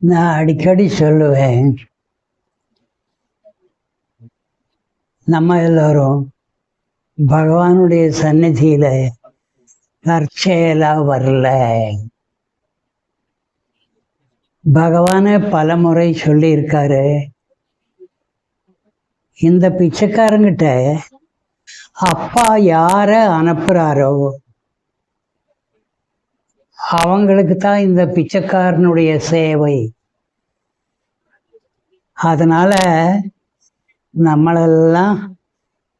நான் அடிக்கடி சொல்லுவேன், நம்ம எல்லோரும் பகவானுடைய சந்நிதியில தற்செயலா வரல. பகவானே பல முறை சொல்லியிருக்காரு, இந்த பிச்சைக்காரங்கிட்ட அப்பா யார அனுப்புறாரோ அவங்களுக்கு தான் இந்த பிச்சைக்காரனுடைய சேவை. அதனால நம்மளெல்லாம்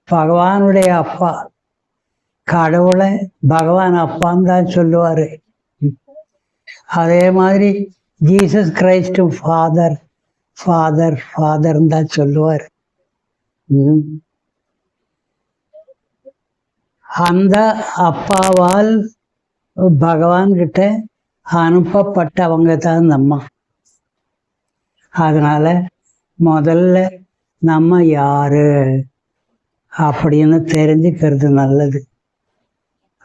பகவானுடைய அப்பா, கடவுளை பகவான் அப்பான்னு தான் சொல்லுவார். அதே மாதிரி ஜீசஸ் கிரைஸ்ட் ஃபாதர் ஃபாதர் ஃபாதர்ன்னு தான் சொல்லுவார். அந்த அப்பாவால் பகவான்கிட்ட அனுப்பப்பட்டவங்க தான் நம்ம. அதனால முதல்ல நம்ம யாரு அப்படின்னு தெரிஞ்சுக்கிறது நல்லது.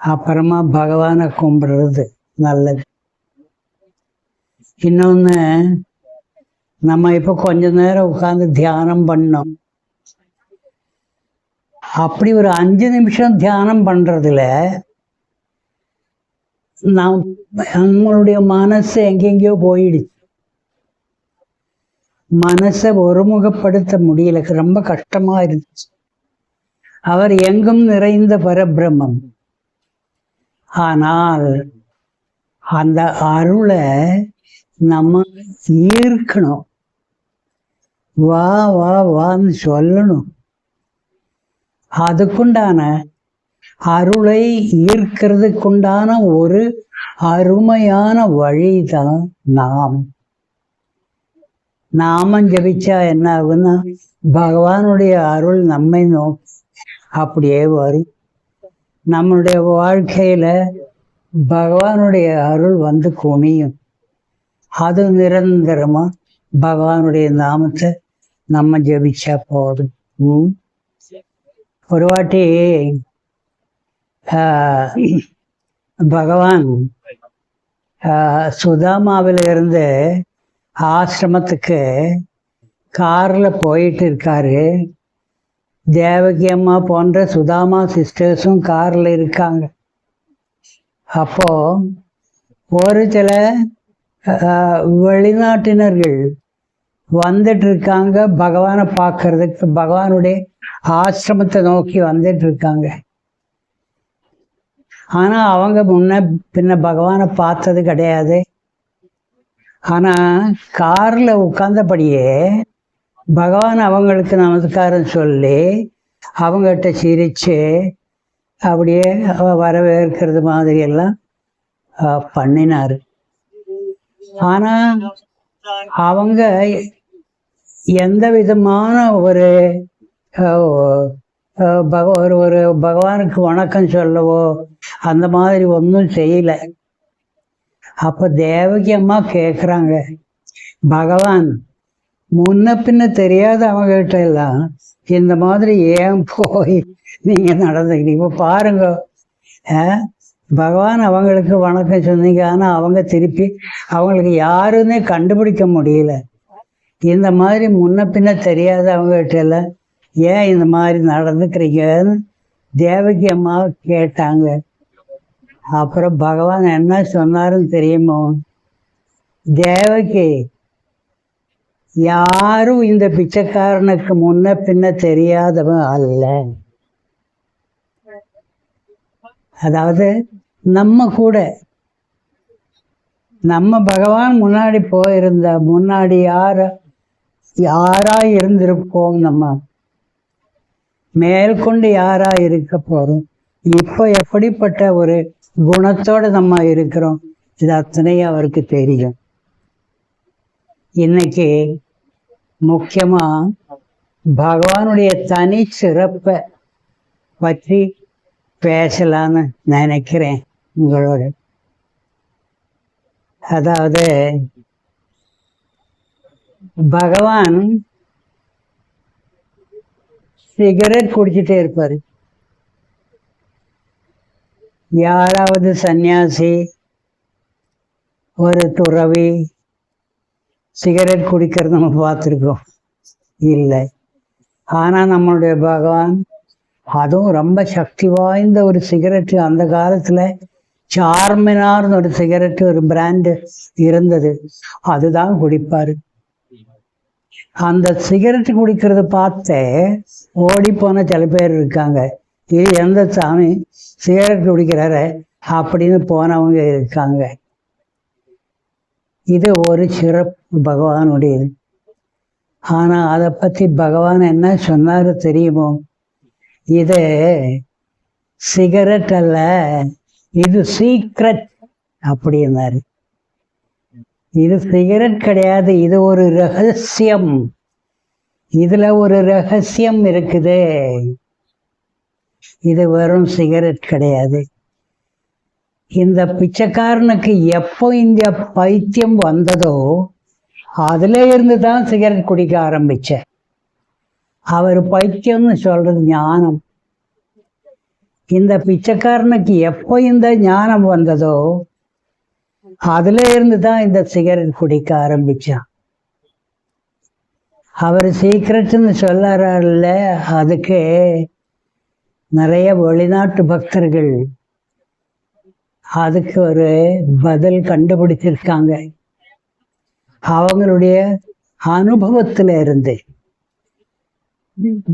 அப்புறமா பகவானை கும்பிடுறது நல்லது. இன்னொன்று, நம்ம இப்போ கொஞ்ச நேரம் உட்காந்து தியானம் பண்ணோம். அப்படி ஒரு 5 நிமிஷம் தியானம் பண்ணுறதுல நம்மளுடைய மனசு எங்கெங்கேயோ போயிடுச்சு. மனசை ஒருமுகப்படுத்த முடியல, ரொம்ப கஷ்டமா இருந்துச்சு. அவர் எங்கும் நிறைந்த பரபிரம்மம். ஆனால் அந்த அருளை நம்ம ஈர்க்கணும். வா வா வான்னு சொல்லணும். அதுக்குண்டான அருளை ஈர்க்கிறதுக்குண்டான ஒரு அருமையான வழிதான் நாமம் ஜபிச்சா என்ன ஆகுன்னா, பகவானுடைய அருள் நம்மை நோக்கி அப்படியே வரும். நம்மளுடைய வாழ்க்கையில பகவானுடைய அருள் வந்து குனியும். அது நிரந்தரமா பகவானுடைய நாமத்தை நம்ம ஜபிச்சா போதும். ஒரு வாட்டி பகவான் சுதாமாவிலிருந்து ஆசிரமத்துக்கு காரில் போயிட்டு இருக்காரு. தேவகி அம்மா போன்ற சுதாமா சிஸ்டர்ஸும் காரில் இருக்காங்க. அப்போ ஒரு சில வெளிநாட்டினர்கள் வந்துட்டு இருக்காங்க, பகவானை பார்க்கறதுக்கு பகவானுடைய ஆசிரமத்தை நோக்கி வந்துட்டு இருக்காங்க. ஆனா அவங்க முன்ன பின்ன பகவானை பார்த்தது கிடையாது. ஆனா கார்ல உட்கார்ந்தபடியே பகவான் அவங்களுக்கு நமஸ்காரம் சொல்லி அவங்ககிட்ட சிரிச்சு அப்படியே வரவேற்கிறது மாதிரி எல்லாம் பண்ணினாரு. ஆனா அவங்க எந்த விதமான ஒரு ஒரு பகவானுக்கு வணக்கம் சொல்லவோ அந்த மாதிரி ஒன்றும் செய்யல. அப்ப தேவகி அம்மா கேட்குறாங்க, பகவான் முன்ன பின்ன தெரியாத அவங்ககிட்ட எல்லாம் இந்த மாதிரி ஏன் போய் நீங்க நடந்துக்கிட்டீங்க? இப்போ பாருங்க, பகவான் அவங்களுக்கு வணக்கம் சொன்னீங்க, ஆனால் அவங்க திருப்பி அவங்களுக்கு யாருன்னே கண்டுபிடிக்க முடியல. இந்த மாதிரி முன்ன பின்ன தெரியாத அவங்ககிட்ட எல்லாம் ஏன் இந்த மாதிரி நடந்துக்கிறீங்கன்னு தேவகி அம்மா கேட்டாங்க. அப்புறம் பகவான் என்ன சொன்னாருன்னு தெரியுமோ? தேவகி, யாரும் இந்த பிச்சைக்காரனுக்கு முன்ன பின்ன தெரியாதவன் அல்ல. அதாவது நம்ம கூட நம்ம பகவான் முன்னாடி போயிருந்த முன்னாடி யாரா இருந்திருப்போம், நம்ம மேற்கொண்டு யாரா இருக்க போறோம், இப்போ எப்படிப்பட்ட ஒரு குணத்தோடு நம்ம இருக்கிறோம், இது அத்தனையும் அவருக்கு தெரியும். இன்னைக்கு முக்கியமா பகவானுடைய தனி சிறப்பை பற்றி பேசலான்னு நினைக்கிறேன் உங்களோட. அதாவது பகவான் சிகரெட் குடிச்சிட்டே இருப்பாரு. யாராவது சன்னியாசி, ஒரு துறவி, சிகரெட் குடிக்கிறது நம்ம பார்த்துருக்கோம் இல்லை. ஆனால் நம்மளுடைய பகவான் அதுவும் ரொம்ப சக்தி வாய்ந்த ஒரு சிகரெட்டு. அந்த காலத்தில் சார்மினார்னு ஒரு சிகரெட்டு, ஒரு பிராண்டு இருந்தது, அதுதான் குடிப்பார். அந்த சிகரெட்டு குடிக்கிறத பார்த்து ஓடி போன சில பேர் இருக்காங்க. இது எந்த சாமி சிகரெட் குடிக்கிறாரு அப்படின்னு போனவங்க இருக்காங்க. இது ஒரு சிறப்பு பகவானுடையது. ஆனால் அதை பற்றி பகவான் என்ன சொன்னார் தெரியுமோ? இது சிகரெட் அல்ல, இது சீக்ரெட் அப்படின்னாரு. இது சிகரெட் கிடையாது, இது ஒரு ரகசியம். இதுல ஒரு ரகசியம் இருக்குது. இது வெறும் சிகரெட் கிடையாது. இந்த பிச்சைக்காரனுக்கு எப்போ இந்த பைத்தியம் வந்ததோ அதுல இருந்து தான் சிகரெட் குடிக்க ஆரம்பிச்சேன். அவர் பைத்தியம்னு சொல்றது ஞானம். இந்த பிச்சைக்காரனுக்கு எப்போ இந்த ஞானம் வந்ததோ அதுல இருந்து தான் இந்த சிகரெட் குடிக்க ஆரம்பிச்சான். அவர் சீக்ரெட்னு சொல்றாருல்ல, அதுக்கு நிறைய வெளிநாட்டு பக்தர்கள் அதுக்கு ஒரு பதில் கண்டுபிடிச்சிருக்காங்க. அவங்களுடைய அனுபவத்துல இருந்து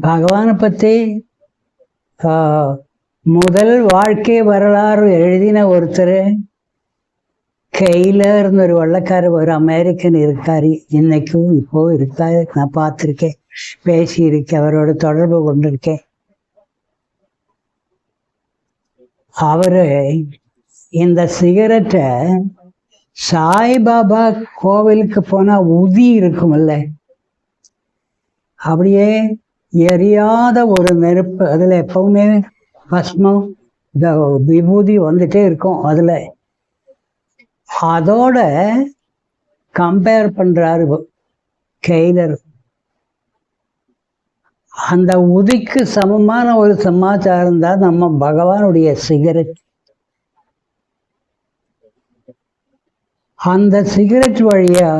பகவானை பத்தி முதல் வாழ்க்கை வரலாறு எழுதின ஒருத்தர் கெய்லர்னு ஒரு வெள்ளைக்காரர், ஒரு அமெரிக்கன் இருக்காரு, இன்னைக்கும் இப்போ இருக்காரு. நான் பார்த்துருக்கேன், பேசியிருக்கேன், அவரோட தொடர்பு கொண்டிருக்கேன். அவரு இந்த சிகரெட்டை சாய்பாபா கோவிலுக்கு போனா உதி இருக்கும்ல, அப்படியே எரியாத ஒரு நெருப்பு, அதுல எப்பவுமே பஸ்மம் விபூதி வந்துட்டே இருக்கும், அதுல அதோட கம்பேர் பண்றாரு கெய்லர். அந்த உதிக்கு சமமான ஒரு சமாச்சாரம் தான் நம்ம பகவானுடைய சிகரெட். அந்த சிகரெட் வழியா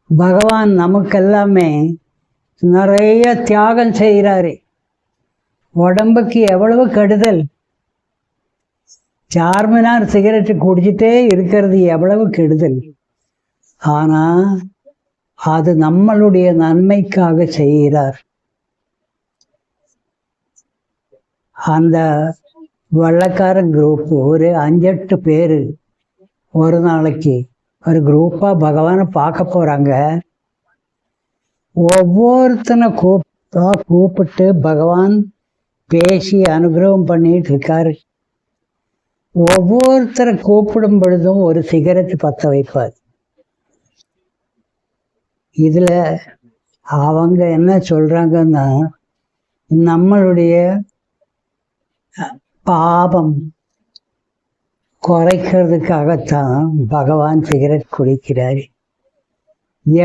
பகவான் நமக்கெல்லாமே நிறைய தியாகம் செய்கிறாரு. உடம்புக்கு எவ்வளவு கெடுதல். சார்மினார் சிகரெட்டு குடிச்சிட்டே இருக்கிறது எவ்வளவு கெடுதல். ஆனா அது நம்மளுடைய நன்மைக்காக செய்கிறார். அந்த வெள்ளைக்கார குரூப் ஒரு 5-8 பேர் ஒரு நாளைக்கு ஒரு குரூப்பா பகவானை பார்க்க போறாங்க. ஒவ்வொருத்தனை கூப்பிட்டு பகவான் பேசி அனுகிரகம் பண்ணிட்டு இருக்காரு. ஒவ்வொருத்தரை கூப்பிடும் பொழுதும் ஒரு சிகரெட் பற்ற வைப்பார். இதுல அவங்க என்ன சொல்றாங்கன்னா, நம்மளுடைய பாவம் குறைக்கிறதுக்காகத்தான் பகவான் சிகரெட் குடிக்கிறாரு.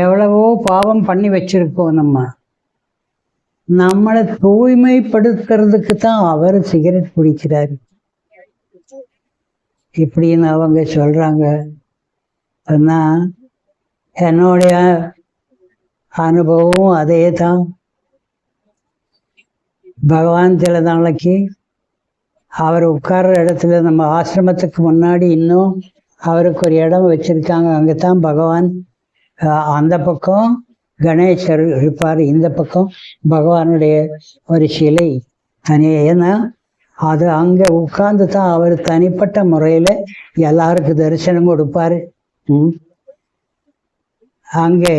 எவ்வளவோ பாவம் பண்ணி வச்சிருக்கோம், நம்மளை தூய்மைப்படுத்துறதுக்கு தான் அவர் சிகரெட் குடிக்கிறாரு இப்படின்னு அவங்க சொல்றாங்க. ஆனா என்னுடைய அனுபவம் அதே தான். பகவான் சில நாளைக்கு அவர் உட்கார்ற இடத்துல, நம்ம ஆசிரமத்துக்கு முன்னாடி இன்னும் அவருக்கு ஒரு இடம் வச்சிருக்காங்க, அங்கதான் பகவான், அந்த பக்கம் கணேசர் இருப்பார், இந்த பக்கம் பகவானுடைய ஒரு சிலை தனி. ஏன்னா அது அங்க உட்கார்ந்து தான் அவர் தனிப்பட்ட முறையில எல்லாருக்கும் தரிசனம் கொடுப்பாரு. அங்கே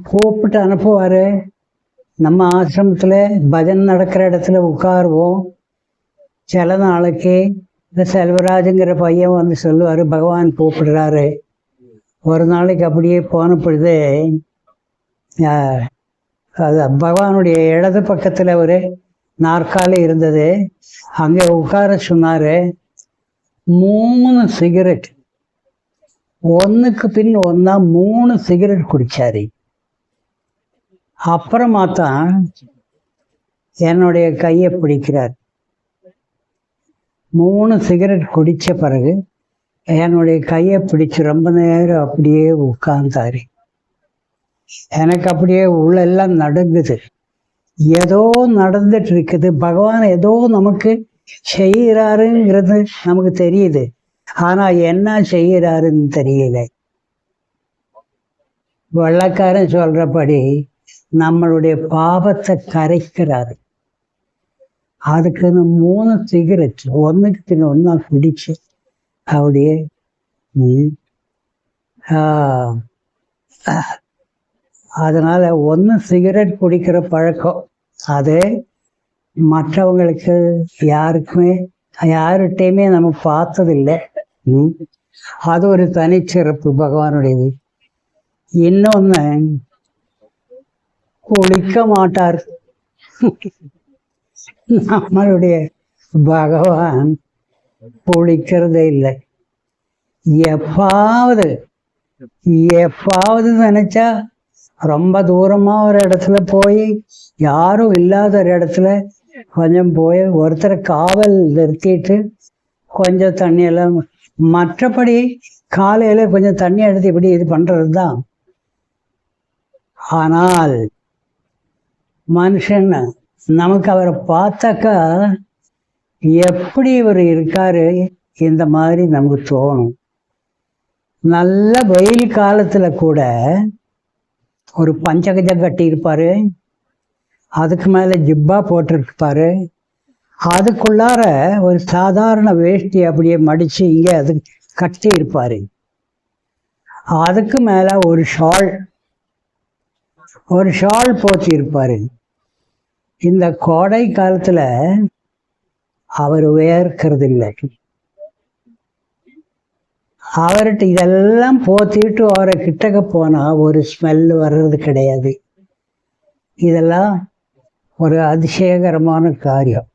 கூப்பிட்டு அனுப்புவாரு. நம்ம ஆசிரமத்துல பஜன் நடக்கிற இடத்துல உட்காருவோம். சில நாளைக்கு இந்த செல்வராஜுங்கிற பையன் வந்து சொல்லுவாரு, பகவான் கூப்பிடுறாரு. ஒரு நாளைக்கு அப்படியே போன பொழுது அது பகவானுடைய இடது பக்கத்துல ஒரு நாற்காலி இருந்தது, அங்கே உட்கார சொன்னாரு. 3 சிகரெட் ஒன்னுக்கு பின் ஒன்னா 3 சிகரெட் குடிச்சாரு. அப்புறமா தான் என்னுடைய கையை பிடிக்கிறார். 3 சிகரெட் குடிச்ச பிறகு என்னுடைய கையை பிடிச்சு ரொம்ப நேரம் அப்படியே உட்கார்ந்தாரு. எனக்கு அப்படியே உள்ளெல்லாம் நடுங்குது. ஏதோ நடந்துட்டு இருக்குது, பகவான் ஏதோ நமக்கு செய்கிறாருங்கிறது நமக்கு தெரியுது, ஆனா என்ன செய்கிறாருன்னு தெரியல. வெள்ளக்காரன் சொல்றபடி நம்மளுடைய பாவத்தை கரைக்கிறாரு. அதுக்குன்னு 3 சிகரெட் ஒன்றுக்கு பின் ஒன்றா குடிச்சு அப்படியே அதனால 1 சிகரெட் குடிக்கிற பழக்கம் அது மற்றவங்களுக்கு யாருக்குமே யார்கிட்டையுமே நம்ம பார்த்ததில்லை. அது ஒரு தனிச்சிறப்பு பகவானுடையது. இன்னொன்று, குளிக்க மாட்டார். நம்மளுடைய பகவான் குளிக்கிறதே இல்லை. எப்பாவது நினைச்சா ரொம்ப தூரமா ஒரு இடத்துல போய் யாரும் இல்லாத ஒரு இடத்துல கொஞ்சம் போய் ஒருத்தரை காவல் நிறுத்திட்டு கொஞ்சம் தண்ணியெல்லாம், மற்றபடி காலையில கொஞ்சம் தண்ணி எடுத்து இப்படி இது பண்றது தான். ஆனால் மனுஷன் நமக்கு அவரை பார்த்தாக்கா எப்படி இவர் இருக்காரு இந்த மாதிரி நமக்கு தோணும். நல்ல வெயில் காலத்துல கூட ஒரு பஞ்சகஜம் கட்டி இருப்பாரு, அதுக்கு மேல ஜிப்பா போட்டிருப்பாரு, அதுக்குள்ளார ஒரு சாதாரண வேஷ்டி அப்படியே மடிச்சு இங்கே அது கட்டி இருப்பாரு, அதுக்கு மேல ஒரு ஷால் போத்தி இருப்பாரு. இந்த கோடை காலத்துல அவர் வேர்க்கிறது இல்லை. அவர்கிட்ட இதெல்லாம் போத்திட்டு அவரை கிட்டக்க போனா ஒரு ஸ்மெல் வர்றது கிடையாது. இதெல்லாம் ஒரு அதிசயகரமான காரியம்.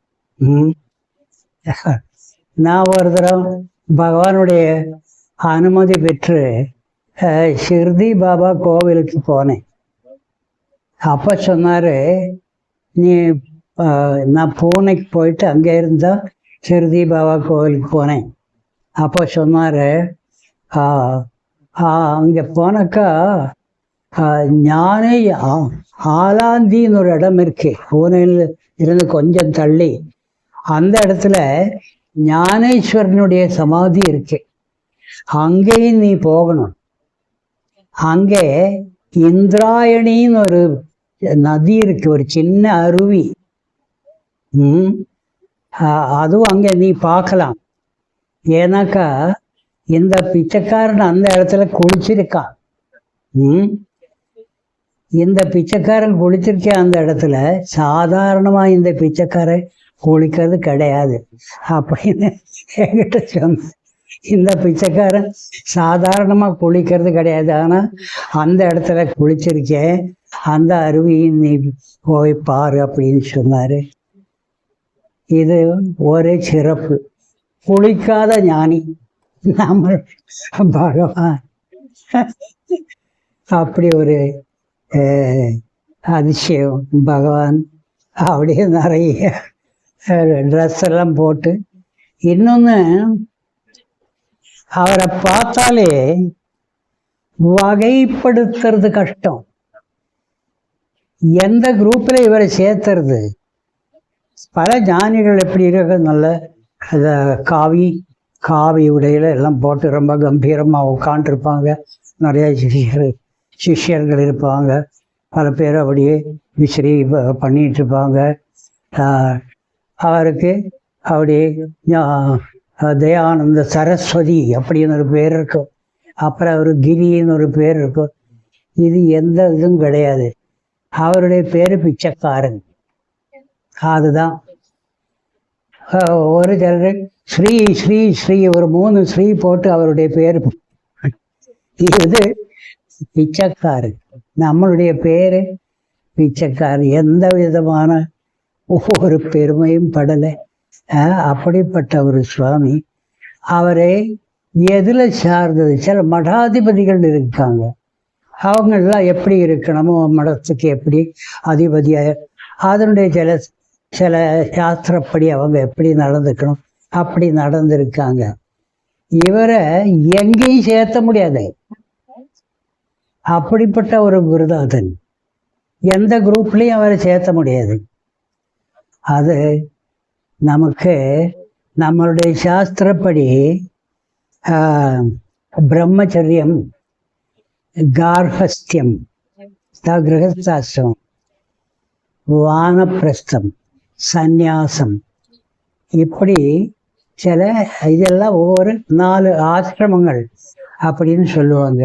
நான் ஒரு தடவை பகவானுடைய அனுமதி பெற்று ஷிர்டி பாபா கோவிலுக்கு போனேன். அப்ப சொன்னாரு, நீ நான் பூனைக்கு போயிட்டு அங்கே இருந்தா ஷிர்டி பாபா கோவிலுக்கு போனேன். அப்போ சொன்னாரு, அங்கே போனாக்கா ஞானே ஆலாந்தின்னு ஒரு இடம் இருக்கு, பூனையில் இருந்து கொஞ்சம் தள்ளி. அந்த இடத்துல ஞானேஸ்வரனுடைய சமாதி இருக்கு, அங்கேயும் நீ போகணும். அங்கே இந்திராயணின்னு ஒரு நதி இருக்கு, ஒரு சின்ன அருவி. அதுவும் அங்கே நீ பார்க்கலாம். ஏன்னாக்கா இந்த பிச்சைக்காரன் அந்த இடத்துல குளிச்சிருக்கான். இந்த பிச்சைக்காரன் குளிச்சிருக்கேன் அந்த இடத்துல. சாதாரணமா இந்த பிச்சைக்காரன் குளிக்கிறது கிடையாது அப்படின்னு என்கிட்ட சொன்ன. இந்த பிச்சைக்காரன் சாதாரணமா குளிக்கிறது கிடையாது, ஆனா அந்த இடத்துல குளிச்சிருக்கேன், அந்த அருவியும் நீ போய் பாரு அப்படின்னு சொன்னாரு. இது ஒரே சிறப்பு. குளிக்காத ஞானி நம்ம பகவான். அப்படி ஒரு அதிசயம் பகவான். அப்படியே நிறைய ட்ரெஸ் எல்லாம் போட்டு. இன்னொன்று, அவரை பார்த்தாலே வகைப்படுத்துறது கஷ்டம். எந்த குரூப்பில் இவரை சேர்த்துறது? பல ஞானிகள் எப்படி இருக்க, நல்ல காவி உடையில எல்லாம் போட்டு ரொம்ப கம்பீரமாக உட்காந்துருப்பாங்க. நிறைய சிஷ்யர்கள் இருப்பாங்க. பல பேர் அப்படியே விசிறி பண்ணிட்டு இருப்பாங்க. அவருக்கு அப்படியே தயானந்த சரஸ்வதி அப்படின்னு ஒரு பேர் இருக்கும். அப்புறம் அவர் கிரின்னு ஒரு பேர் இருக்கும். இது எந்த இதுவும் கிடையாது. அவருடைய பேரு பிச்சைக்காரன். அதுதான். ஒரு சிலர் ஸ்ரீ ஸ்ரீ ஸ்ரீ ஒரு 3 ஸ்ரீ போட்டு அவருடைய பேரு. இது பிச்சைக்காரன். நம்மளுடைய பேரு பிச்சைக்காரன். எந்த விதமான ஒவ்வொரு பெருமையும் படலை. அப்படிப்பட்ட ஒரு சுவாமி. அவரை எதில் சார்ந்தது? சில மடாதிபதிகள் இருக்காங்க, அவங்கெல்லாம் எப்படி இருக்கணுமோ மடத்துக்கு எப்படி அதிபதியாக அதனுடைய சில சாஸ்திரப்படி அவங்க எப்படி நடந்துக்கணும் அப்படி நடந்திருக்காங்க. இவரை எங்கேயும் சேர்த்த முடியாது. அப்படிப்பட்ட ஒரு குருநாதன். எந்த குரூப்லையும் அவரை சேர்த்த முடியாது. அது நமக்கு நம்மளுடைய சாஸ்திரப்படி பிரம்மச்சரியம், கார்ஹஸ்தியம், கிரகஸ்தாசிரமம், வானப்பிரஸ்தம், சந்நியாசம், இப்படி சில இதெல்லாம் ஒவ்வொரு 4 ஆசிரமங்கள் அப்படின்னு சொல்லுவாங்க.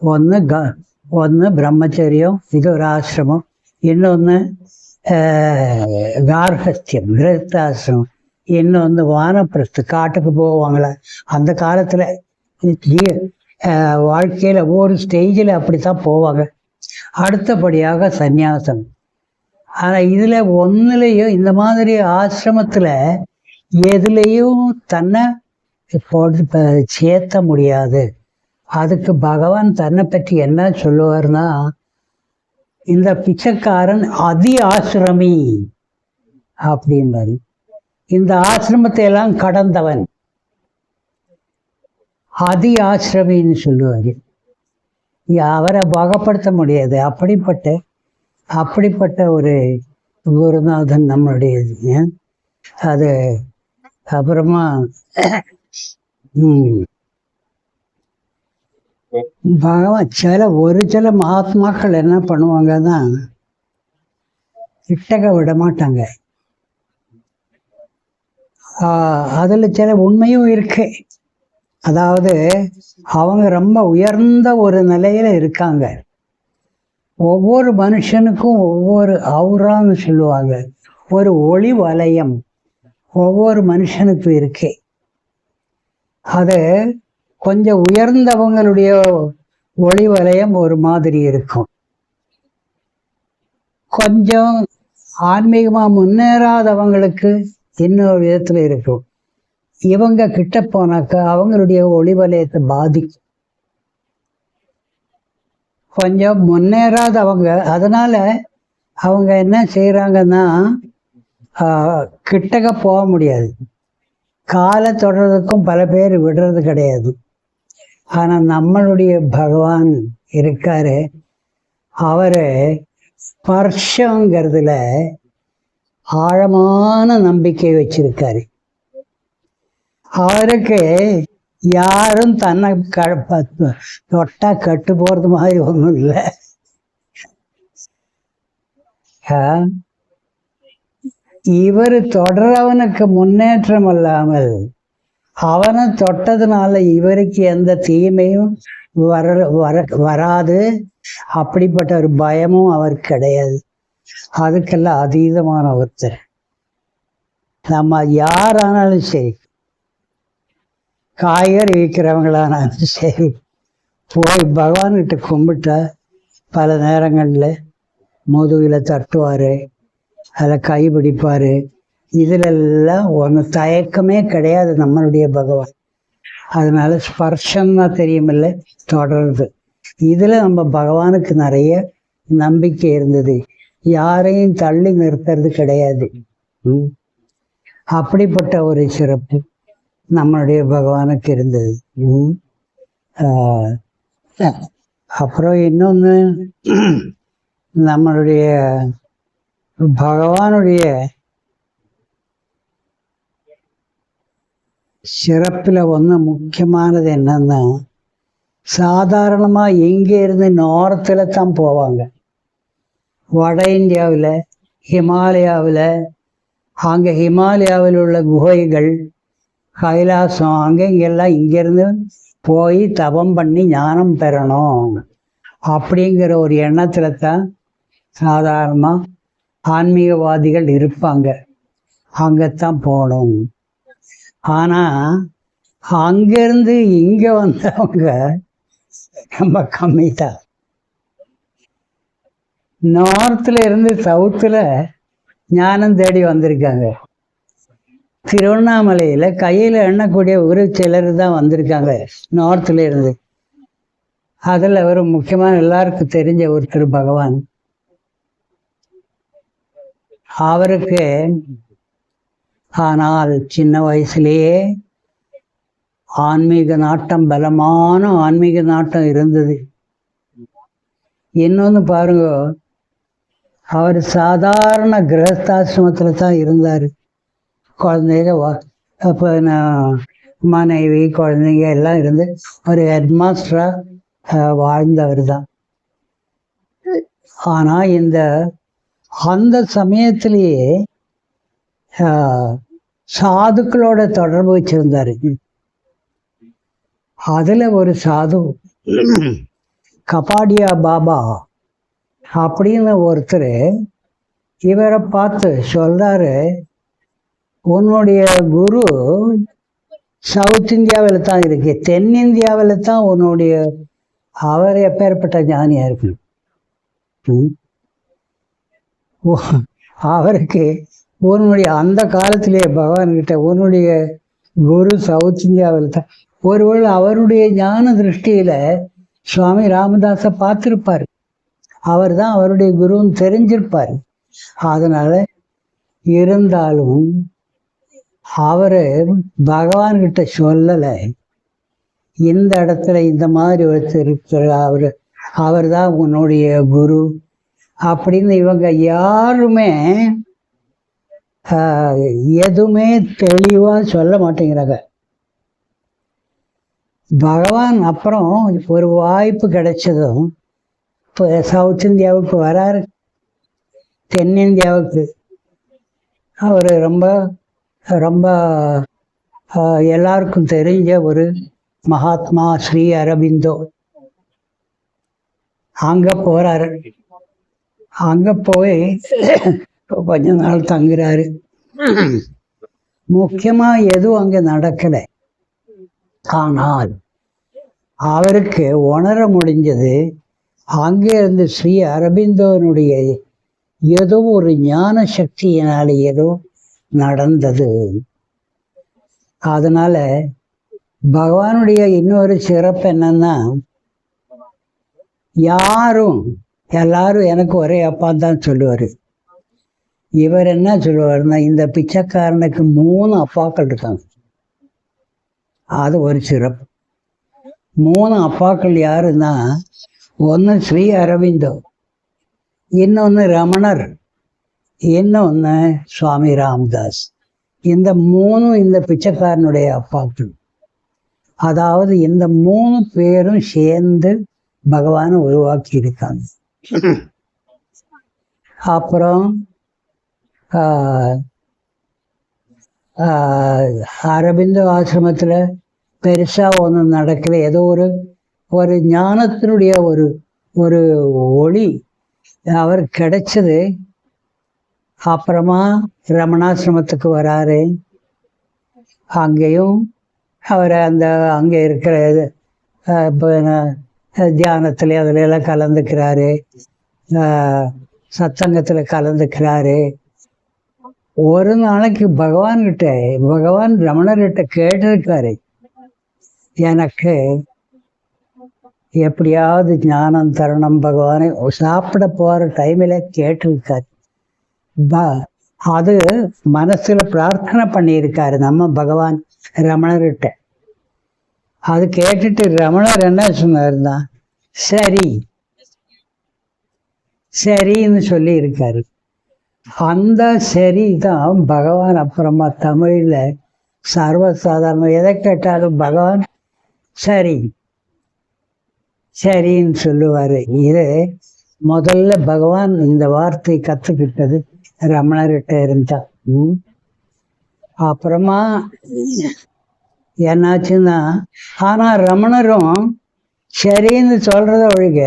ஒன்று பிரம்மச்சரியம், இது ஒரு ஆசிரமம். இன்னொன்று கார்ஹஸ்தியம், கிரகஸ்தாசிரமம். இன்னொன்று வானப்பிரஸ்து, காட்டுக்கு போவாங்களே அந்த காலத்தில். வாழ்க்கையில் ஒவ்வொரு ஸ்டேஜில் அப்படித்தான் போவாங்க. அடுத்தபடியாக சந்நியாசம். ஆனால் இதில் ஒன்றுலேயும் இந்த மாதிரி ஆசிரமத்தில் எதுலேயும் தன்னை சேர்த்த முடியாது. அதுக்கு பகவான் தன்னை பற்றி என்ன சொல்லுவார்னா, இந்த பிச்சைக்காரன் அதி ஆசிரமி அப்படின்பாரு. இந்த ஆசிரமத்தை எல்லாம் கடந்தவன் அதி ஆசிரமின்னு சொல்லுவார். அவரை வகைப்படுத்த முடியாது. அப்படிப்பட்ட ஒரு குருநாதன் நம்மளுடைய அது. அப்புறமா பகவான் சில மகாத்மாக்கள் என்ன பண்ணுவாங்கன்னா, கிட்டக்க விட மாட்டாங்க. அதில் சில உண்மையும் இருக்கு. அதாவது அவங்க ரொம்ப உயர்ந்த ஒரு நிலையில இருக்காங்க. ஒவ்வொரு மனுஷனுக்கும் ஒவ்வொரு அவுரான்னு சொல்லுவாங்க, ஒரு ஒளி வலயம் ஒவ்வொரு மனுஷனுக்கும் இருக்கு. அது கொஞ்சம் உயர்ந்தவங்களுடைய ஒளி வலயம் ஒரு மாதிரி இருக்கும். கொஞ்சம் ஆன்மீகமாக முன்னேறாதவங்களுக்கு இன்னொரு விதத்தில் இருக்கும். இவங்க கிட்ட போனாக்கா அவங்களுடைய ஒளி வலயத்தை பாதிக்கும். கொஞ்சம் முன்னேறாதவங்க, அதனால அவங்க என்ன செய்கிறாங்கன்னா, கிட்டக்க போக முடியாது. காலை தொடர்றதுக்கும் பல பேர் விடுறது கிடையாது. ஆனால் நம்மளுடைய பகவான் இருக்காரு, அவரு ஸ்பர்ஷங்கிறதுல ஆழமான நம்பிக்கை வச்சிருக்காரு. அவருக்கு யாரும் தன்னை தொட்டா கட்டு போறது மாதிரி ஒன்றும் இல்லை. இவர் தொடர்றவனுக்கு முன்னேற்றம் இல்லாமல் அவனை தொட்டதுனால இவருக்கு எந்த தீமையும் வராது. அப்படிப்பட்ட ஒரு பயமும் அவருக்கு கிடையாது. அதுக்கெல்லாம் அதீதமான ஒருத்தர். நம்ம யாரானாலும் சரி, காய்கறி விற்கிறவங்களானாலும் சரி, போய் பகவான்கிட்ட கும்பிட்டா பல நேரங்களில் முதுகில் தட்டுவார், அதில் கை பிடிப்பார். இதிலெல்லாம் ஒன்றும் தயக்கமே கிடையாது நம்மளுடைய பகவான். அதனால ஸ்பர்ஷம்னா தெரியுமில்ல, தொடருது. இதில் நம்ம பகவானுக்கு நிறைய நம்பிக்கை இருந்தது. யாரையும் தள்ளி நிறுத்துறது கிடையாது. அப்படிப்பட்ட ஒரு சிறப்பு நம்மளுடைய பகவானுக்கு இருந்தது. அப்புறம் இன்னொன்று, நம்மளுடைய பகவானுடைய சிறப்பில் ஒன்று முக்கியமானது என்னன்னா, சாதாரணமாக இங்கே இருந்து நார்த்தில் தான் போவாங்க. வட இந்தியாவில், ஹிமாலயாவில், அங்கே ஹிமாலயாவில் உள்ள குகைகள், கைலாசம், அங்கே இங்கெல்லாம் இங்கேருந்து போய் தவம் பண்ணி ஞானம் பெறணும் அப்படிங்கிற ஒரு எண்ணத்தில் தான் சாதாரணமாக ஆன்மீகவாதிகள் இருப்பாங்க. அங்கத்தான் போகணும். ஆனால் அங்கேருந்து இங்கே வந்தவங்க ரொம்ப கம்மி தான். நார்த்தில் இருந்து சவுத்தில் ஞானம் தேடி வந்திருக்காங்க. திருவண்ணாமலையில் கையில் எண்ணக்கூடிய ஒரு சிலர் தான் வந்திருக்காங்க நார்த்தில் இருந்து. அதில் ஒரு முக்கியமான எல்லாருக்கும் தெரிஞ்ச ஒருத்தர் பகவான். அவருக்கு ஆனால் சின்ன வயசுலேயே ஆன்மீக நாட்டம், பலமான ஆன்மீக நாட்டம் இருந்தது. இன்னொன்று பாருங்க, அவர் சாதாரண கிரகஸ்தாசிரமத்தில் தான் இருந்தார். குழந்தைங்க அப்போ மனைவி குழந்தைங்க எல்லாம் இருந்து ஒரு ஹெட்மாஸ்டராக வாழ்ந்தவர் தான். ஆனால் அந்த சமயத்திலேயே சாதுக்களோட தொடர்பு வச்சிருந்தார். அதில் ஒரு சாது கபாடியா பாபா அப்படின்னு ஒருத்தர் இவரை பார்த்து சொல்றாரு, உன்னுடைய குரு சவுத் இந்தியாவில் தான் இருக்கு, தென்னிந்தியாவில் தான் உன்னுடைய அவர் எப்பேற்பட்ட ஞானியா இருக்கு. அவருக்கு உன்னுடைய அந்த காலத்திலேயே பகவான்கிட்ட உன்னுடைய குரு சவுத் இந்தியாவில் தான். ஒருவேளை அவருடைய ஞான திருஷ்டியில சுவாமி ராமதாஸை பார்த்துருப்பார், அவர் தான் அவருடைய குருன்னு தெரிஞ்சிருப்பார். அதனால இருந்தாலும் அவரு பகவான்கிட்ட சொல்லலை, இந்த இடத்துல இந்த மாதிரி ஒருத்தர் அவர் தான் உன்னுடைய குரு அப்படின்னு இவங்க யாருமே எதுவுமே தெளிவாக சொல்ல மாட்டேங்கிறாங்க. பகவான் அப்புறம் ஒரு வாய்ப்பு கிடைச்சதும் இப்போ சவுத் இந்தியாவுக்கு வராரு, தென்னிந்தியாவுக்கு. அவர் ரொம்ப ரொம்ப எல்லாருக்கும் தெரிஞ்ச ஒரு மகாத்மா ஸ்ரீ அரபிந்தோ. அங்கே போகிறாரு. அங்கே போய் கொஞ்ச நாள் தங்குறாரு. முக்கியமாக எதுவும் அங்கே நடக்கலை. ஆனால் அவருக்கு உணர முடிஞ்சது, அங்கே இருந்து ஸ்ரீ அரபிந்தோனுடைய ஏதோ ஒரு ஞான சக்தியினால ஏதோ நடந்தது. அதனால பகவானுடைய இன்னொரு சிறப்பு என்னன்னா, எல்லாரும் எனக்கு ஒரே அப்பா தான் சொல்லுவார். இவர் என்ன சொல்லுவாருன்னா, இந்த பிச்சைக்காரனுக்கு 3 அப்பாக்கள் இருக்காங்க. அது ஒரு சிறப்பு. 3 அப்பாக்கள் யாருன்னா, ஒன்று ஸ்ரீ அரவிந்தோ, இன்னொன்று ரமணர், இன்னொன்று சுவாமி ராமதாஸ். இந்த 3 இந்த பிச்சைக்காரனுடைய அப்பாக்கள். அதாவது இந்த 3 பேரும் சேர்ந்து பகவானை உருவாக்கி இருக்காங்க. அப்புறம் அரபிந்தோ ஆசிரமத்தில் பெருசாக ஒன்றும் நடக்கலை. ஏதோ ஒரு ஞானத்தினுடைய ஒரு ஒளி அவர் கிடைச்சது. அப்புறமா ரமணாசிரமத்துக்கு வராரு. அங்கேயும் அவர் அங்கே இருக்கிற இப்போ தியானத்தில் அதிலெல்லாம் கலந்துக்கிறாரு, சத்சங்கத்தில் கலந்துக்கிறாரு. ஒரு நாளைக்கு பகவான் ரமணர்கிட்ட கேட்டிருக்காரு, எனக்கு எப்படியாவது ஞானம் தரணும் பகவானை. சாப்பிட போகிற டைமில் கேட்டிருக்காரு. அது மனசில் பிரார்த்தனை பண்ணியிருக்காரு நம்ம பகவான் ரமணர்கிட்ட. அது கேட்டுட்டு ரமணர் என்ன சொன்னார்னா, சரின்னு சொல்லி இருக்காரு. அந்த சரி தான் பகவான் அப்புறமா தமிழில் சர்வசாதாரண எதை கேட்டாலும் பகவான் சரின்னு சொல்லுவார். இது முதல்ல பகவான் இந்த வார்த்தை கற்றுக்கிட்டது ரமணர்கிட்ட இருந்தா. அப்புறமா என்னாச்சுன்னா, ஆனால் ரமணரும் சரின்னு சொல்கிறத ஒழிக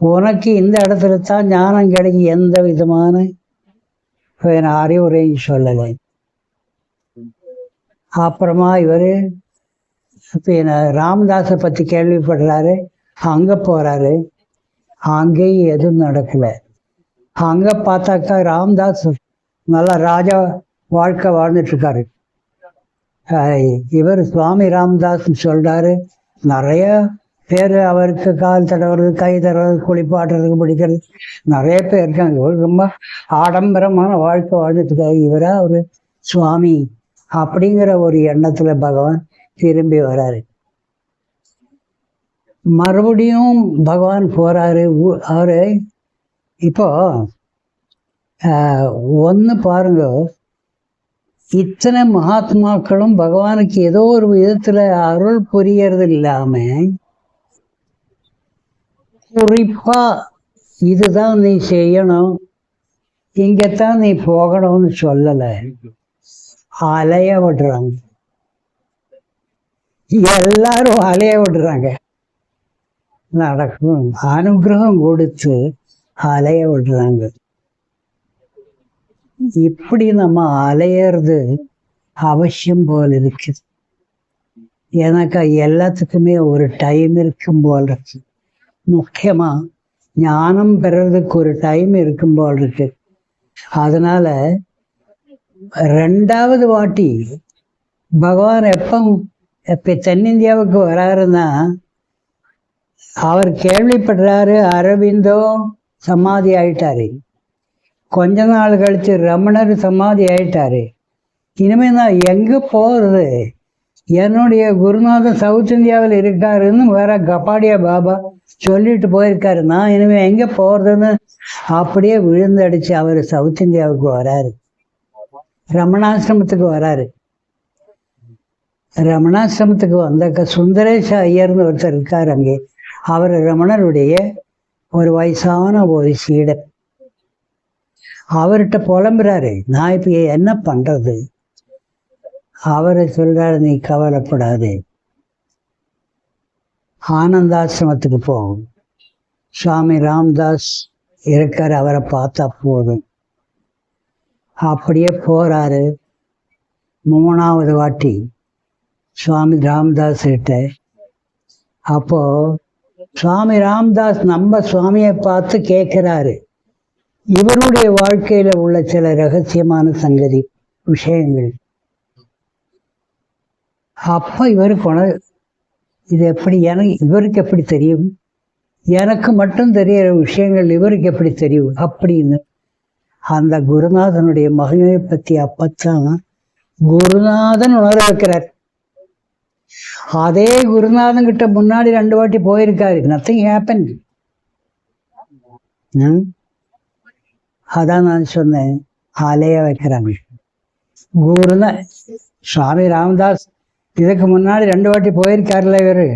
உனக்கு இந்த இடத்துல தான் ஞானம் கிடைக்கும் எந்த விதமான அறிவுரையும் சொல்லலை. அப்புறமா இவர் ராமதாஸை பற்றி கேள்விப்படுறாரு. அங்கே போகிறாரு. அங்கேயும் எதுவும் நடக்கலை. அங்கே பார்த்தாக்கா ராமதாஸ் நல்லா ராஜா வாழ்க்கை வாழ்ந்துட்டுருக்காரு. இவர் சுவாமி ராமதாஸ் சொல்கிறாரு, நிறைய பேர் அவருக்கு கால் தடவுறது, கை தடவுறது, குளிப்பாட்டுறதுக்கு பிடிக்கிறது நிறைய பேர் இருக்காங்க. ரொம்ப ஆடம்பரமான வாழ்க்கை வாழ்ந்துட்டுருக்காரு. இவராக ஒரு சுவாமி அப்படிங்கிற ஒரு எண்ணத்தில் பகவான் திரும்பி வராரு. மறுபடியும் பகவான் போறாரு. அவரு இப்போ ஒன்று பாருங்க, இத்தனை மகாத்மாக்களும் பகவானுக்கு ஏதோ ஒரு விதத்துல அருள் புரியறது இல்லாம குறிப்பா இதுதான் நீ செய்யணும், இங்கத்தான் நீ போகணும்னு சொல்லலை, அலைய விடுறாங்க. எல்லாரும் அலைய விடுறாங்க. நடக்கும் அனுகிரகம் கொடுத்து அலைய விடுறாங்க. இப்படி நம்ம அலையிறது அவசியம் போல் இருக்குது. எனக்கு எல்லாத்துக்குமே ஒரு டைம் இருக்கும் போல் இருக்கு. முக்கியமா ஞானம் பெறறதுக்கு ஒரு டைம் இருக்கும் போல் இருக்கு. அதனால 2வது வாட்டி பகவான் எப்ப தென்னிந்தியாவுக்கு வராருன்னா, அவர் கேள்விப்படுறாரு அரவிந்தோ சமாதி ஆயிட்டாரு. கொஞ்ச நாள் கழிச்சு ரமணர் சமாதி ஆயிட்டாரு. இனிமே நான் எங்க போறது? என்னுடைய குருநாதன் சவுத் இந்தியாவில் இருக்காருன்னு வேற கபாடியா பாபா சொல்லிட்டு போயிருக்காரு. நான் இனிமே எங்க போறதுன்னு அப்படியே விழுந்தடிச்சு அவர் சவுத் இந்தியாவுக்கு வராரு. ரமணாசிரமத்துக்கு வராரு. ரமணாசிரமத்துக்கு வந்தாக்க சுந்தரேஷ ஐயர்னு ஒருத்தர் இருக்கார் அங்கே. அவர் ரமணருடைய ஒரு வயசான ஒரு சீடர். அவர்கிட்ட புலம்புறாரு, நான் இப்ப என்ன பண்றது? அவரை சொல்றாரு, நீ கவலைப்படாது, ஆனந்தாசிரமத்துக்கு போகும், சுவாமி ராம்தாஸ் இருக்கார், அவரை பார்த்தா போதும். அப்படியே போறாரு. 3வது வாட்டி சுவாமி ராம்தாஸ் கிட்ட. அப்போ சுவாமி ராம்தாஸ் நம்ம சுவாமியை பார்த்து கேட்கிறாரு, இவருடைய வாழ்க்கையில உள்ள சில ரகசியமான சங்கதி விஷயங்கள். அப்ப இவருக்கு இது எப்படி இவருக்கு எப்படி தெரியும்? எனக்கு மட்டும் தெரிகிற விஷயங்கள் இவருக்கு எப்படி தெரியும் அப்படின்னு அந்த குருநாதனுடைய மகிமையை பத்தி அப்பத்தான் குருநாதன் உணர வைக்கிறார். அதே குருநாதன் கிட்ட முன்னாடி 2 வாட்டி போயிருக்காரு. Nothing happen. அதான் நான் சொன்னேன், அலைய வைக்கிறாங்க. சுவாமி ராமதாஸ் இதுக்கு முன்னாடி 2 வாட்டி போயிருக்காருல்ல இவரு.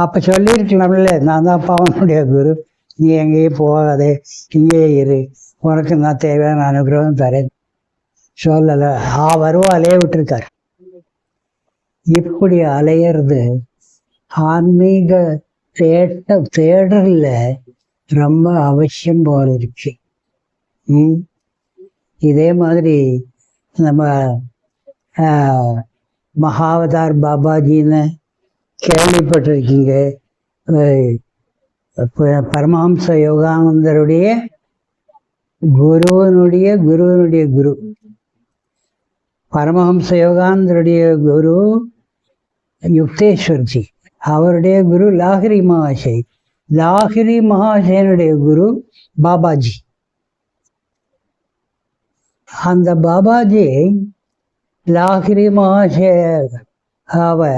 அப்ப சொல்லியிருக்கலாம்ல, நான் தான் அவனுடைய குரு, நீ எங்கேயும் போகாதே, இங்கே இரு, உனக்கு நான் தேவையான அனுகிரகம் தரேன் சொல்லலை. அவரும் அலைய விட்டுருக்காரு. இப்படி அலையிறது ஆன்மீக தேடல ரொம்ப அவசியம் போல இருக்கு. இதே மாதிரி நம்ம மகாவதார் பாபாஜின்னு கேள்விப்பட்டிருக்கீங்க. பரமஹம்ச யோகானந்தருடைய குருவனுடைய குரு பரமஹம்ச யோகானந்தருடைய குரு யுக்தேஸ்வர்ஜி, அவருடைய குரு லாஹிரி மகாசய், லாஹிரி மகாசயனுடைய குரு பாபாஜி. அந்த பாபாஜி லாஹிரி மகாசயாவை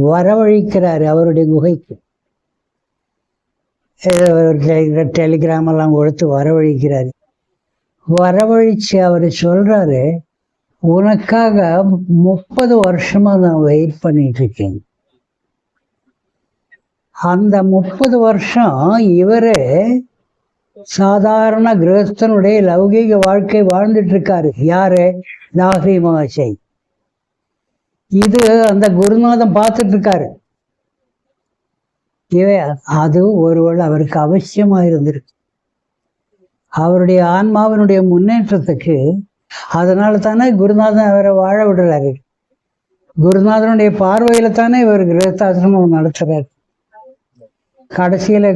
வரவழைக்கிறாரு அவருடைய குகைக்கு. டெலிகிராம் எல்லாம் கொடுத்து வரவழைக்கிறாரு. வரவழைச்சு அவர் சொல்றாரு, உனக்காக 30 வருஷமா நான் வெயிட் பண்ணிட்டு இருக்கேன். அந்த 30 வருஷம் இவரு சாதாரண கிரகஸ்தனுடைய லௌகீக வாழ்க்கை வாழ்ந்துட்டு இருக்காரு. யாரு? லாஹிரி மகாசய். இது அந்த குருநாதன் பார்த்துட்டு இருக்காரு. அது ஒருவேளை அவருக்கு அவசியமா இருந்திருக்கு, அவருடைய ஆன்மாவினுடைய முன்னேற்றத்துக்கு. அதனால தானே குருநாதன் அவரை வாழ விடுறாரு. குருநாதனுடைய பார்வையில தானே இவர் கிரகஸ்தாசிரமம் நடத்துறாரு. கடைசியில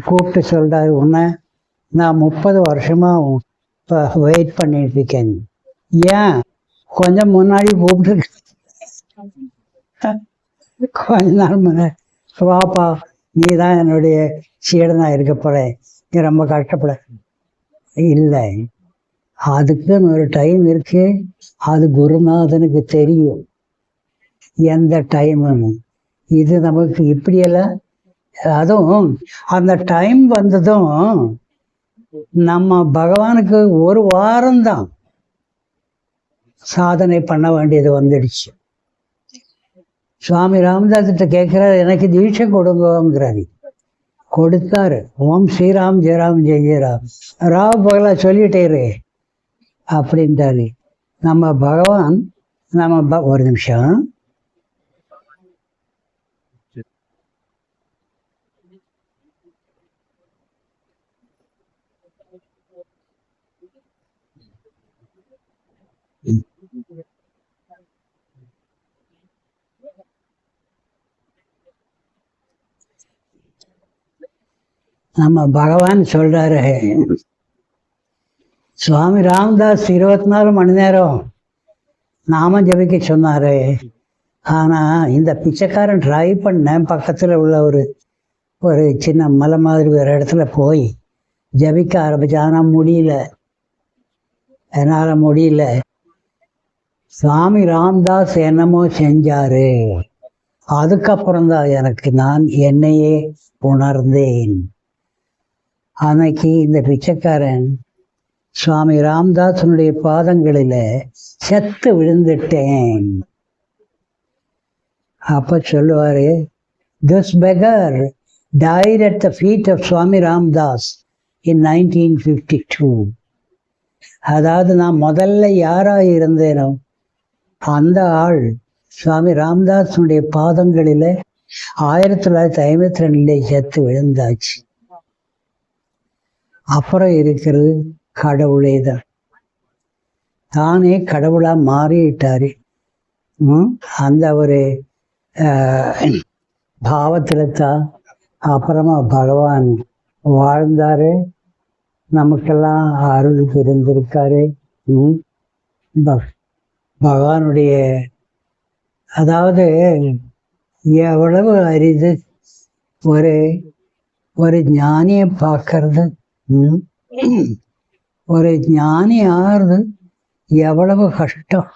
கூப்பிட்டு சொல்றாரு, உன்னை நான் 30 வருஷமா வெயிட் பண்ணிட்டு இருக்கேன், ஏன் கொஞ்சம் முன்னாடி கூப்பிட்டு கொஞ்ச நாள் முன்னாடி வாப்பா, நீ தான் என்னுடைய சீடனா இருக்க போற, நீ ரொம்ப கஷ்டப்பட இல்லை, அதுக்குன்னு ஒரு டைம் இருக்கு, அது குருநாதனுக்கு தெரியும். எந்த டைமுன்னு. இது நமக்கு இப்படியெல்லாம், அதுவும் அந்த டைம் வந்ததும் நம்ம பகவானுக்கு ஒரு வாரம்தான் சாதனை பண்ண வேண்டியது வந்துடுச்சு. சுவாமி ராமதாஸ்கிட்ட கேட்குறாரு, எனக்கு தீட்சை கொடுங்கிறாரு. கொடுத்தாரு. ஓம் ஸ்ரீராம் ஜெயராம் ஜெய ஜெயராம், ராவ் பகலா சொல்லிட்டேரு அப்படின்ட்டாரு. நம்ம பகவான் ஒரு நிமிஷம். நம்ம பகவான் சொல்றாரு, சுவாமி ராமதாஸ் 24 மணி நேரம் நாம ஜபிக்க சொன்னாரு. ஆனா இந்த பிச்சைக்காரன் ட்ரை பண்ண பக்கத்துல உள்ள ஒரு சின்ன மலை மாதிரி ஒரு இடத்துல போய் ஜபிக்க ஆரம்பிச்சு. ஆனா முடியல, என்னால முடியல. சுவாமி ராமதாஸ் என்னமோ செஞ்சாரு. அதுக்கப்புறம்தான் நான் என்னையே உணர்ந்தேன். அன்னைக்கு இந்த பிச்சைக்காரன் சுவாமி ராமதாசனுடைய பாதங்களில செத்து விழுந்துட்டேன். அப்ப சொல்லுவாரு, this beggar died at the feet of Swami Ramdas in 1952. அதாவது நான் முதல்ல யாராக இருந்தேனோ அந்த ஆள் சுவாமி ராமதாசனுடைய பாதங்களில 1952 செத்து விழுந்தாச்சு. அப்புறம் இருக்கிறது கடவுளே தான். தானே கடவுளா மாறிட்டாரு. அந்த ஒரு பாவத்துல தான் அப்புறமா பகவான் வாழ்ந்தாரு, நமக்கெல்லாம் அருள் புரிந்திருக்காரு. பகவானுடைய அதாவது எவ்வளவு அரிது ஒரு ஞானியை பார்க்கறது. ஒரு ஞானி ஆறுது எவ்வளவு கஷ்டம்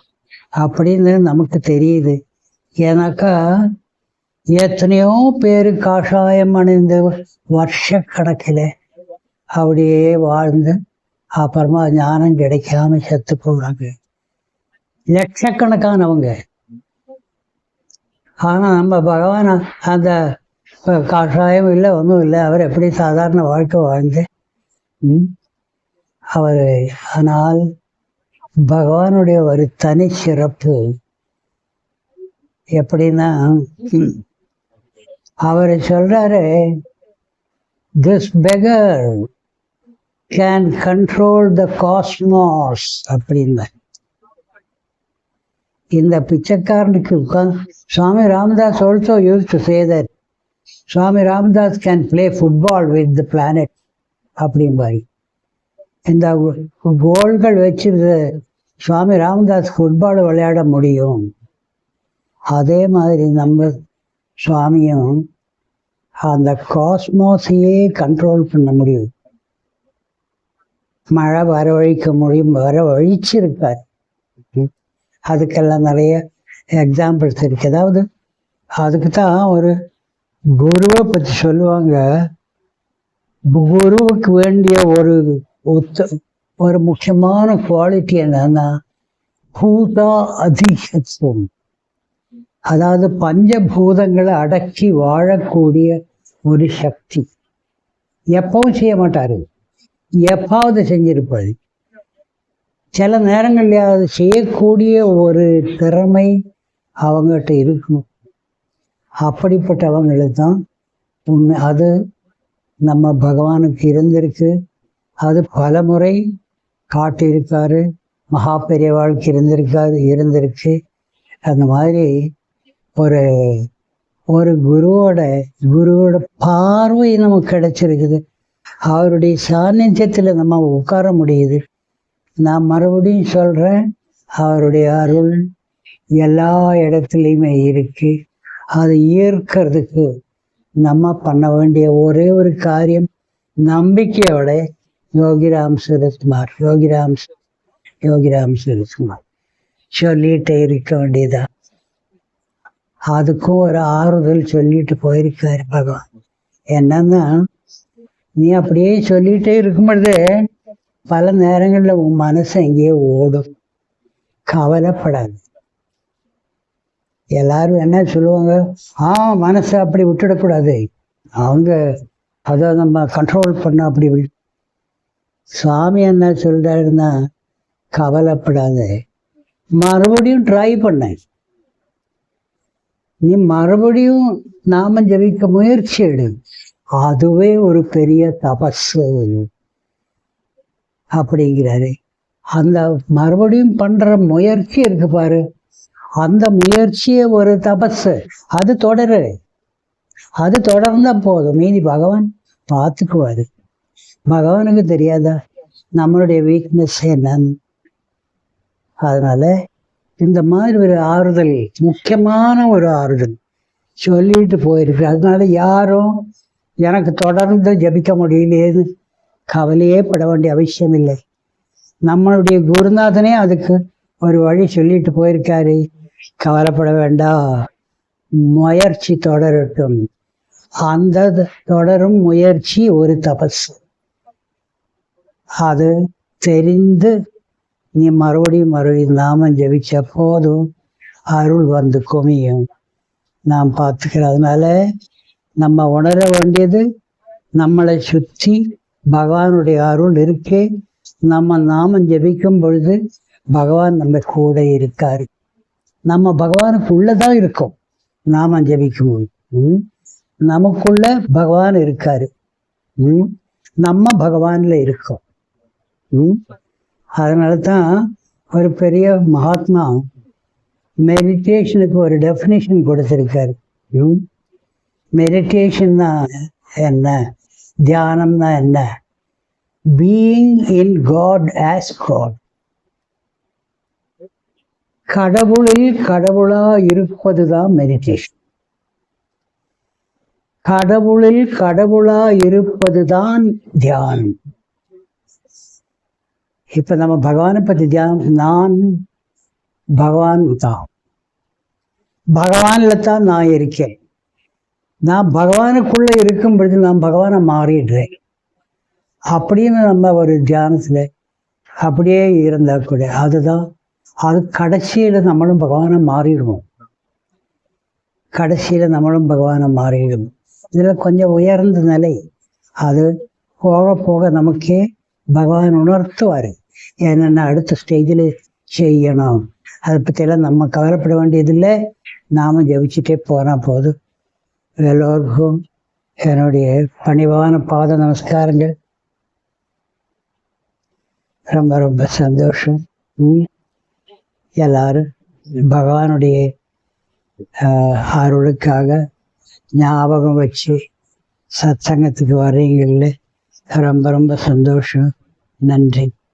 அப்படின்னு நமக்கு தெரியுது. ஏன்னாக்கா எத்தனையோ பேர் காஷாயம் அணிந்து வருஷ கணக்கில் அப்படியே வாழ்ந்து அப்புறமா ஞானம் கிடைக்காம செத்து போகிறாங்க, லட்சக்கணக்கானவங்க. ஆனால் நம்ம பகவான் அந்த காஷாயம் இல்லை, ஒன்றும் இல்லை. அவர் எப்படி சாதாரண வாழ்க்கை வாழ்ந்து அவர். ஆனால் பகவானுடைய ஒரு தனி சிறப்பு எப்படின்னா, அவர் சொல்றாரு, this beggar can control the cosmos அப்படின்னு. இந்த பிச்சைக்காரனுக்கு உட்கார்ந்து Swami Ramdas also used to say that Swami Ramdas can play football with the planet அப்படிம்பாரு. இந்த கோல்கள் வச்சு சுவாமி ராமதாஸ் ஃபுட்பால் விளையாட முடியும். அதே மாதிரி நம்ம சுவாமியும் அந்த காஸ்மோஸையே கண்ட்ரோல் பண்ண முடியும். மழை வரவழிக்க முடியும், வரவழிச்சிருக்கார். அதுக்கெல்லாம் நிறைய எக்ஸாம்பிள்ஸ் இருக்கு. அதாவது அதுக்கு தான் ஒரு குருவை பற்றி சொல்லுவாங்க. குருவுக்கு வேண்டிய ஒரு முக்கியமான குவாலிட்டி என்னன்னா பூதா அதிகத்துவம். அதாவது பஞ்சபூதங்களை அடக்கி வாழக்கூடிய ஒரு சக்தி. எப்பவும் செய்ய மாட்டாரு, எப்பாவது செஞ்சிருப்பாரு. சில நேரங்கள்ல அது செய்யக்கூடிய ஒரு திறமை அவங்ககிட்ட இருக்கும். அப்படிப்பட்டவங்களுக்கு தான் உண்மை. அது நம்ம பகவானுக்கு இருந்திருக்கு. அது பல முறை காட்டியிருக்காரு. மகா பெரியவாளுக்கு இருந்திருக்கு. அந்த மாதிரி ஒரு குருவோட பார்வை நமக்கு கிடைச்சிருக்குது. அவருடைய சாநித்தியத்தில் நம்ம உட்கார முடியுது. நான் மறுபடியும் சொல்கிறேன், அவருடைய அருள் எல்லா இடத்துலையுமே இருக்கு. அதை ஈர்க்கிறதுக்கு நம்ம பண்ண வேண்டிய ஒரே ஒரு காரியம் நம்பிக்கையோட யோகிராம் சுரத்குமார் சொல்லிகிட்டே இருக்க வேண்டியதா. அதுக்கும் ஒரு ஆறுதல் சொல்லிட்டு போயிருக்காரு பகவான். என்னன்னா, நீ அப்படியே சொல்லிட்டே இருக்கும் பொழுது பல நேரங்களில் உன் மனசு எங்கேயே ஓடும். கவலைப்படாது. எல்லாரும் என்ன சொல்லுவாங்க, மனசை அப்படி விட்டுடக்கூடாது, அவங்க அதை நம்ம கண்ட்ரோல் பண்ண அப்படி. சுவாமி என்ன சொல்றாருன்னா, கவலைப்படாது, மறுபடியும் ட்ரை பண்ண, நீ மறுபடியும் நாம ஜபிக்க முயற்சி எடு, அதுவே ஒரு பெரிய தபசு அப்படிங்கிறாரு. அந்த மறுபடியும் பண்ற முயற்சி இருக்கு பாரு, அந்த முயற்சியே ஒரு தபசு. அது தொடர்ந்தா போதும், மீதி பகவான் பார்த்துக்குவாரு. பகவானுக்கு தெரியாதா நம்மளுடைய வீக்னஸ் என்னன்னு? அதனால இந்த மாதிரி ஒரு ஆறுதல், முக்கியமான ஒரு ஆறுதல் சொல்லிட்டு போயிருக்கு. அதனால யாரும் எனக்கு தொடர்ந்து ஜபிக்க முடியலையேன்னு கவலையே பட வேண்டிய அவசியம் இல்லை. நம்மளுடைய குருநாதனே அதுக்கு ஒரு வழி சொல்லிட்டு போயிருக்காரு. கவலைப்பட வேண்டாம், முயற்சி தொடரட்டும். அந்த தொடரும் முயற்சி ஒரு தபசு. அது தெரிந்து நீ மறுபடியும் நாமம் ஜபிச்ச போதும் அருள் வந்து குமியும். நாம் பார்த்துக்கிறோம். அதனால நம்ம உணர வேண்டியது, நம்மளை சுற்றி பகவானுடைய அருள் இருக்கே. நம்ம நாமம் ஜபிக்கும் பொழுது பகவான் நம்ம கூட இருக்காரு. நம்ம பகவானுக்குள்ளதான் இருக்கோம். நாமம் ஜபிக்கும் போது நமக்குள்ள பகவான் இருக்காரு. நம்ம பகவான்ல இருக்கோம். அதனால தான் ஒரு பெரிய மகாத்மா மெடிடேஷனுக்கு ஒரு டெஃபினிஷன் கொடுத்திருக்காரு. மெடிடேஷன்னா என்ன, தியானம்னா என்ன? Being in God as God, கடவுளில் கடவுளா இருப்பதுதான் மெடிடேஷன். கடவுளில் கடவுளா இருப்பதுதான் தியானம். இப்ப நம்ம பகவானை பத்தி தியானம், நான் பகவான் தான், பகவான்ல தான் நான் இருக்கேன். நான் பகவானுக்குள்ள இருக்கும் பொழுது நான் பகவானை மாறிடுறேன் அப்படின்னு நம்ம ஒரு தியானத்துல அப்படியே இருந்தா கூட அதுதான். அது கடைசியில நம்மளும் பகவானை மாறிடுவோம். கடைசியில நம்மளும் பகவானை மாறிடுவோம். இதுல கொஞ்சம் உயர்ந்த நிலை. அது போக போக நமக்கே பகவான் உணர்த்துவாரு என்னென்ன அடுத்த ஸ்டேஜில் செய்யணும். அதை பற்றியெல்லாம் நம்ம கவலைப்பட வேண்டியதில்லை. நாம ஜபிச்சுட்டே போனால் போதும். எல்லோருக்கும் என்னுடைய பணிவான பாத நமஸ்காரங்கள். ரொம்ப ரொம்ப சந்தோஷம். எல்லாரும் பகவானுடைய அருளுக்காக ஞாபகம் வச்சு சத்சங்கத்துக்கு வர்றீங்கள்ல ரொம்ப ரொம்ப சந்தோஷம். நன்றி.